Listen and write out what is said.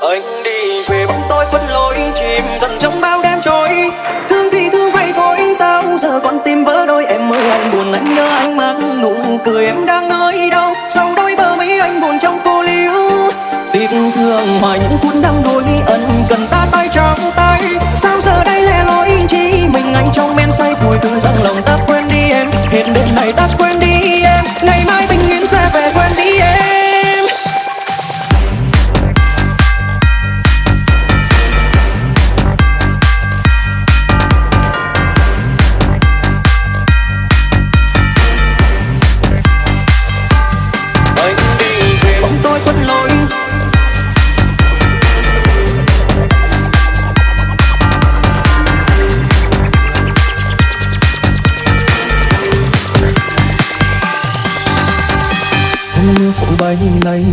Anh đi về bóng tối khuất lối chìm dần trong bao đêm trôi. Thương thì thương vậy thôi, sao giờ con tim vỡ đôi. Em ơi anh buồn, anh nhớ anh mang nụ cười em đang nơi đâu. Sau đôi bờ mi anh buồn trong cô liễu. Tiếc thương hoài những phút đắm đuối ân cần ta tay trong tay. Sao giờ đây lẻ loi chỉ mình anh trong men say vui thương rằng lòng ta quên đi em. Hiện đêm này ta quên đi em, ngày mai bình yên sẽ về quên đi em. Mưa phổ bay này